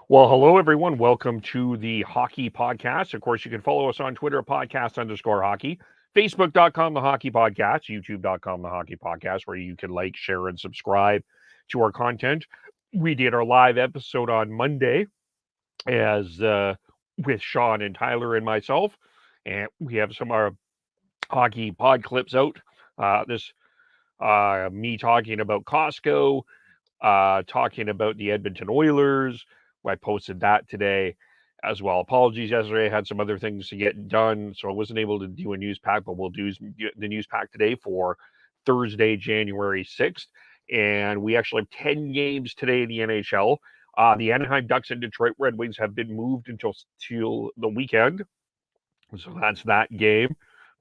Well, hello, everyone. Welcome to the Hockey Podcast. Of course, you can follow us on Twitter, podcast_hockey, Facebook.com, The Hockey Podcast, YouTube.com, The Hockey Podcast, where you can like, share, and subscribe to our content. We did our live episode on Monday as with Sean and Tyler and myself, and we have some of our hockey pod clips out. This me talking about Costco, talking about the Edmonton Oilers. I posted that today as well. Apologies yesterday. I had some other things to get done, so I wasn't able to do a news pack, but we'll do the news pack today for Thursday, January 6th. And we actually have 10 games today in the NHL. The Anaheim Ducks and Detroit Red Wings have been moved till the weekend. So that's that game.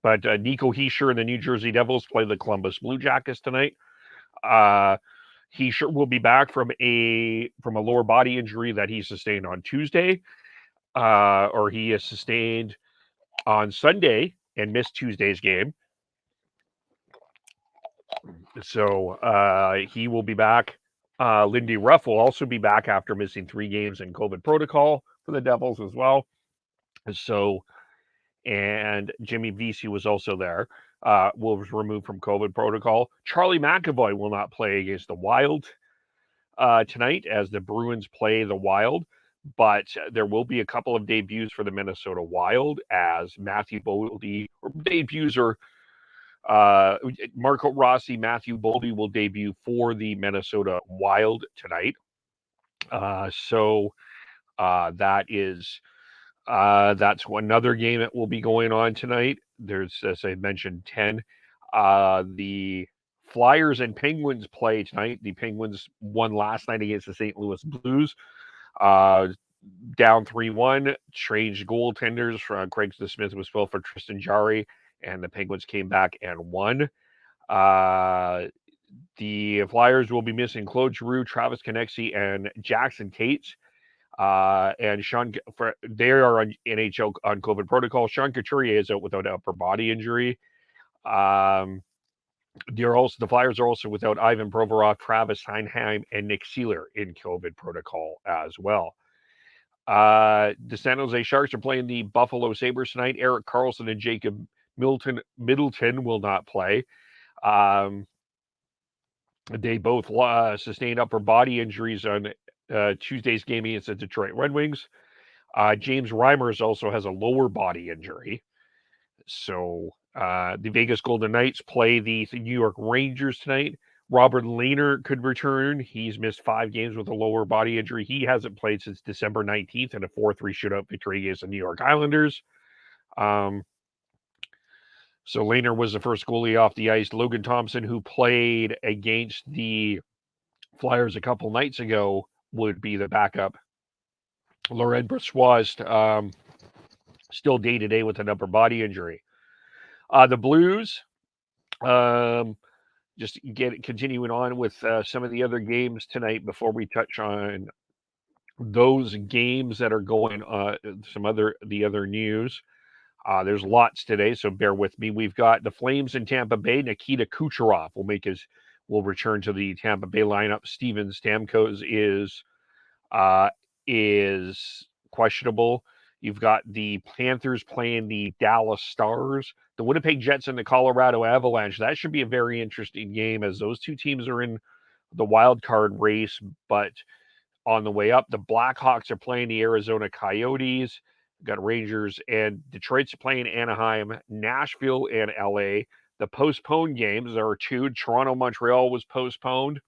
But Nico Hischier and the New Jersey Devils play the Columbus Blue Jackets tonight. Uh, he sure will be back from a lower body injury that he sustained on Tuesday, or he has sustained on Sunday and missed Tuesday's game. So he will be back. Lindy Ruff will also be back after missing 3 games in COVID protocol for the Devils as well. So, and Jimmy Vesey was also there. Was removed from COVID protocol. Charlie McAvoy will not play against the Wild tonight as the Bruins play the Wild, but there will be a couple of debuts for the Minnesota Wild as Matthew Boldy, or debuts are Marco Rossi, Matthew Boldy will debut for the Minnesota Wild tonight. That's another game that will be going on tonight. There's, as I mentioned, 10. The Flyers and Penguins play tonight. The Penguins won last night against the St. Louis Blues. Uh, Down 3-1, changed goaltenders. Craig Smith was filled for Tristan Jarry, and the Penguins came back and won. The Flyers will be missing Claude Giroux, Travis Konecny, and Jackson Cates. And they are on NHL on COVID protocol. Sean Couturier is out without upper body injury. Um, the Flyers are also without Ivan Provorov, Travis Heinheim, and Nick Seeler in COVID protocol as well. The San Jose Sharks are playing the Buffalo Sabres tonight. Erik Karlsson and Jacob Middleton will not play. They both sustained upper body injuries on Tuesday's game against the Detroit Red Wings. James Reimers also has a lower body injury. So the Vegas Golden Knights play the New York Rangers tonight. Robert Lehner could return. He's missed 5 games with a lower body injury. He hasn't played since December 19th in a 4-3 shootout victory against the New York Islanders. So Lehner was the first goalie off the ice. Logan Thompson, who played against the Flyers a couple nights ago, would be the backup. Laurent Brossoit still day-to-day with an upper body injury. The Blues, just continuing on with some of the other games tonight before we touch on those games that are going the other news. There's lots today, so bear with me. We've got the Flames in Tampa Bay. Nikita Kucherov will return to the Tampa Bay lineup. Steven Stamkos is questionable. You've got the Panthers playing the Dallas Stars, the Winnipeg Jets, and the Colorado Avalanche. That should be a very interesting game as those two teams are in the wild card race, but on the way up, the Blackhawks are playing the Arizona Coyotes. We've got Rangers and Detroit's playing Anaheim, Nashville, and LA. The postponed games, there are 2. Toronto, Montreal was postponed,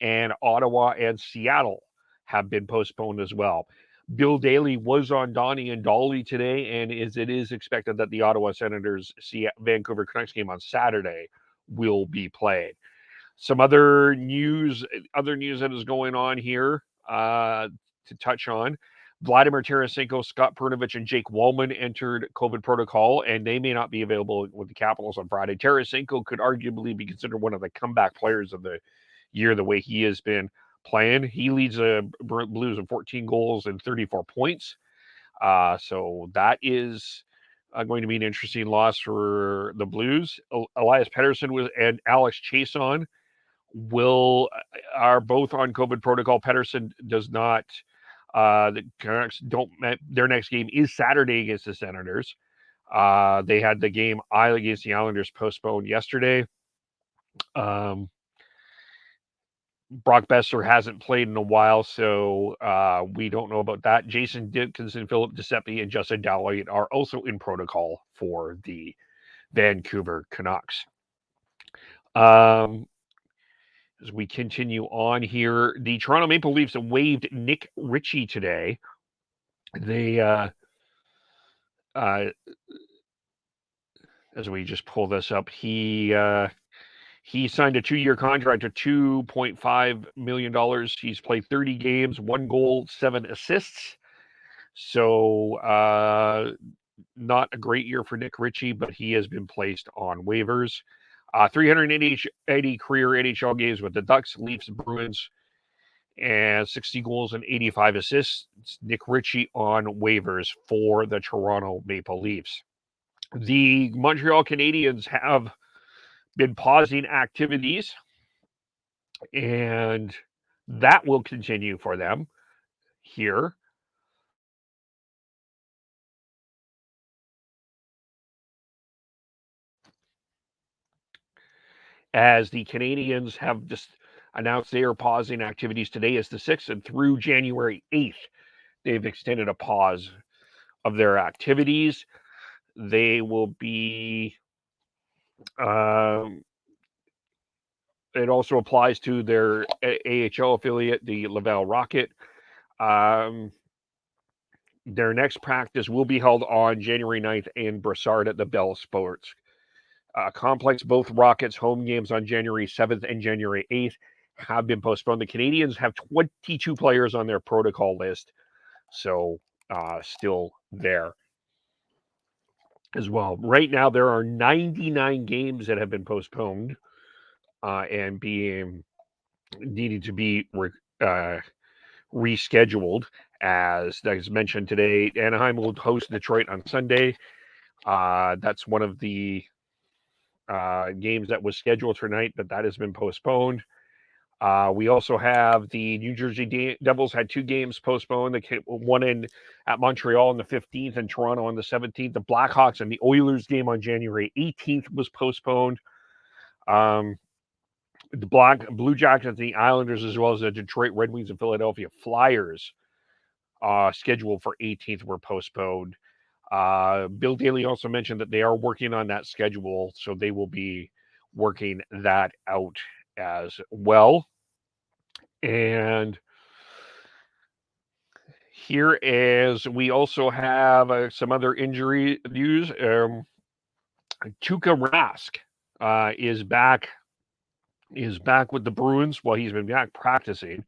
and Ottawa and Seattle have been postponed as well. Bill Daly was on Donnie and Dolly today, and it is expected that the Ottawa Senators Vancouver Canucks game on Saturday will be played. Some other news that is going on here to touch on. Vladimir Tarasenko, Scott Perunovich, and Jake Wallman entered COVID protocol, and they may not be available with the Capitals on Friday. Tarasenko could arguably be considered one of the comeback players of the year, the way he has been playing. He leads the Blues in 14 goals and 34 points. So that is going to be an interesting loss for the Blues. Elias Pettersson and Alex Chiasson are both on COVID protocol. Pettersson does not The Canucks their next game is Saturday against the Senators. They had the game against the Islanders postponed yesterday. Brock Besser hasn't played in a while, so we don't know about that. Jason Dickinson, Philip Giuseppe, and Justin Dowling are also in protocol for the Vancouver Canucks. As we continue on here, the Toronto Maple Leafs waived Nick Ritchie today. They, as we just pull this up, he signed a 2-year contract for $2.5 million. He's played 30 games, 1 goal, 7 assists. So not a great year for Nick Ritchie, but he has been placed on waivers. 380 career NHL games with the Ducks, Leafs, Bruins, and 60 goals and 85 assists. It's Nick Ritchie on waivers for the Toronto Maple Leafs. The Montreal Canadiens have been pausing activities, and that will continue for them here. As the Canadiens have just announced they are pausing activities. Today is the 6th, and through January 8th, they've extended a pause of their activities. They will be, it also applies to their AHL affiliate, the Laval Rocket. Their next practice will be held on January 9th in Brossard at the Bell Sports Complex. Both Rockets' home games on January 7th and January 8th have been postponed. The Canadiens have 22 players on their protocol list, so still there as well. Right now, there are 99 games that have been postponed and being needing to be rescheduled. As mentioned today, Anaheim will host Detroit on Sunday. That's one of the games that was scheduled for tonight, but that has been postponed. We also have the New Jersey Devils had 2 games postponed. One at Montreal on the 15th and Toronto on the 17th. The Blackhawks and the Oilers game on January 18th was postponed. The Blue Jackets, the Islanders, as well as the Detroit Red Wings and Philadelphia Flyers, scheduled for 18th, were postponed. Bill Daly also mentioned that they are working on that schedule, so they will be working that out as well. And here is, we also have some other injury news. Tuukka Rask is back with the Bruins. Well, he's been back practicing.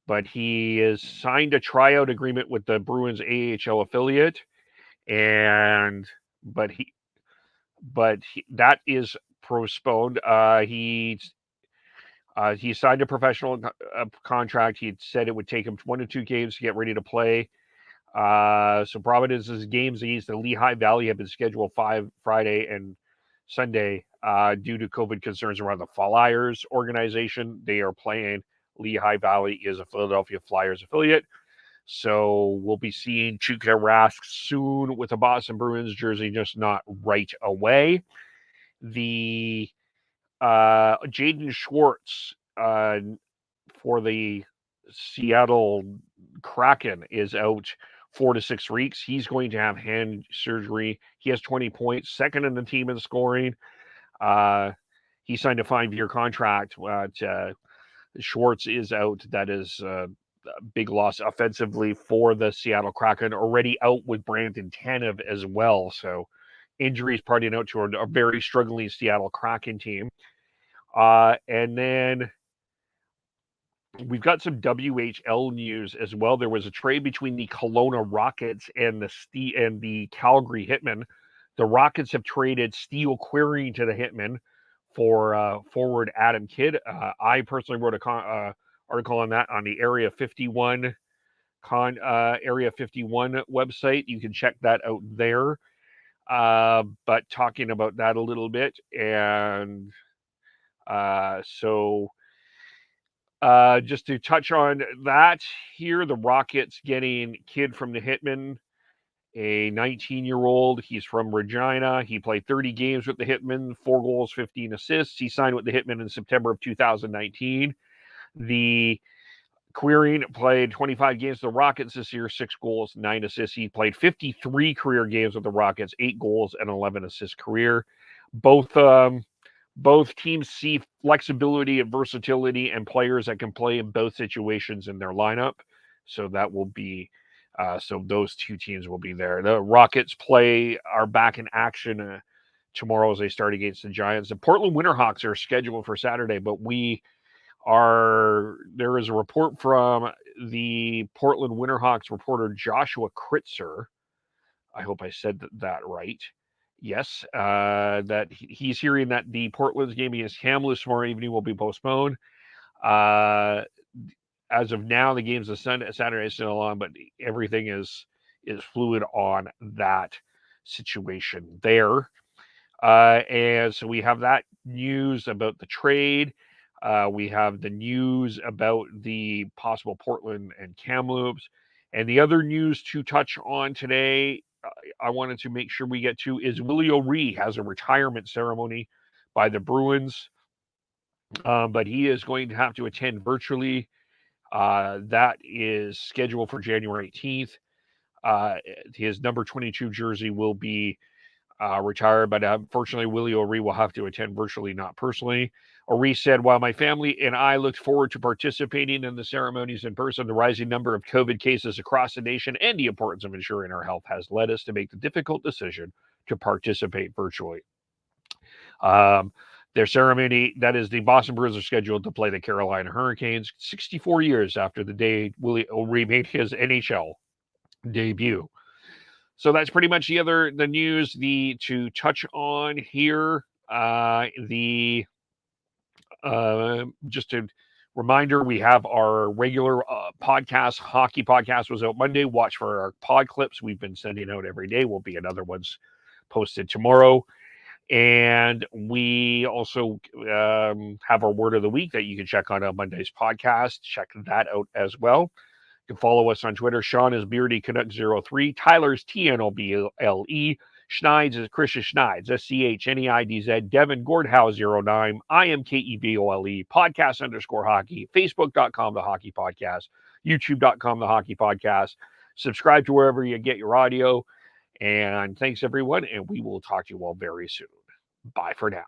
But he has signed a tryout agreement with the Bruins AHL affiliate, but that is postponed. He signed a professional contract. He said it would take him 1 to 2 games to get ready to play. So Providence's games against the Lehigh Valley have been scheduled Friday and Sunday due to COVID concerns around the Flyers organization. They are playing. Lehigh Valley is a Philadelphia Flyers affiliate. So we'll be seeing Tuukka Rask soon with a Boston Bruins jersey, just not right away. The Jaden Schwartz for the Seattle Kraken is out 4 to 6 weeks. He's going to have hand surgery. He has 20 points, second in the team in scoring. He signed a 5-year contract. Schwartz is out. That is a big loss offensively for the Seattle Kraken. Already out with Brandon Tanev as well. So injuries partying out to a very struggling Seattle Kraken team. And then we've got some WHL news as well. There was a trade between the Kelowna Rockets and the Calgary Hitmen. The Rockets have traded Steel Query to the Hitmen for forward Adam Kidd. I personally wrote a article on that on the Area 51 website. You can check that out there. But talking about that a little bit, and so Just to touch on that here, the Rockets getting kid from the Hitmen, a 19-year-old. He's from Regina. He played 30 games with the Hitmen, 4 goals, 15 assists. He signed with the Hitmen in September of 2019. The Queering played 25 games with the Rockets this year, 6 goals, 9 assists. He played 53 career games with the Rockets, 8 goals and 11 assists career. Both teams see flexibility and versatility and players that can play in both situations in their lineup. So that will be so those two teams will be there. The Rockets are back in action tomorrow as they start against the Giants. The Portland Winterhawks are scheduled for Saturday, but there is a report from the Portland Winterhawks reporter Joshua Kritzer. I hope I said that right. Yes, that he's hearing that the Portland's game against Kamloops tomorrow evening will be postponed. As of now, the game's Saturday is still on, but everything is fluid on that situation there. And so we have that news about the trade. We have the news about the possible Portland and Kamloops. And the other news to touch on today, I wanted to make sure we get to, is Willie O'Ree has a retirement ceremony by the Bruins, but he is going to have to attend virtually. That is scheduled for January 18th. His number 22 jersey will be retired, but unfortunately, Willie O'Ree will have to attend virtually, not personally. O'Ree said, while my family and I looked forward to participating in the ceremonies in person, the rising number of COVID cases across the nation and the importance of ensuring our health has led us to make the difficult decision to participate virtually. Their ceremony, that is, the Boston Bruins are scheduled to play the Carolina Hurricanes 64 years after the day Willie O'Ree made his NHL debut. So that's pretty much the news. To touch on here, just a reminder, we have our regular podcast. Hockey podcast was out Monday. Watch for our pod clips. We've been sending out every day. Will be another one's posted tomorrow. And we also have our word of the week that you can check on Monday's podcast. Check that out as well. You can follow us on Twitter. Sean is Beardy Canuck 03. Tyler's TNOBLE. Schneid's is Christian Schneid's, SCHNEIDZ. Devin Gordhouse 09. I am KEBOLE. Podcast _hockey. Facebook.com, The Hockey Podcast. YouTube.com, The Hockey Podcast. Subscribe to wherever you get your audio. And thanks, everyone. And we will talk to you all very soon. Bye for now.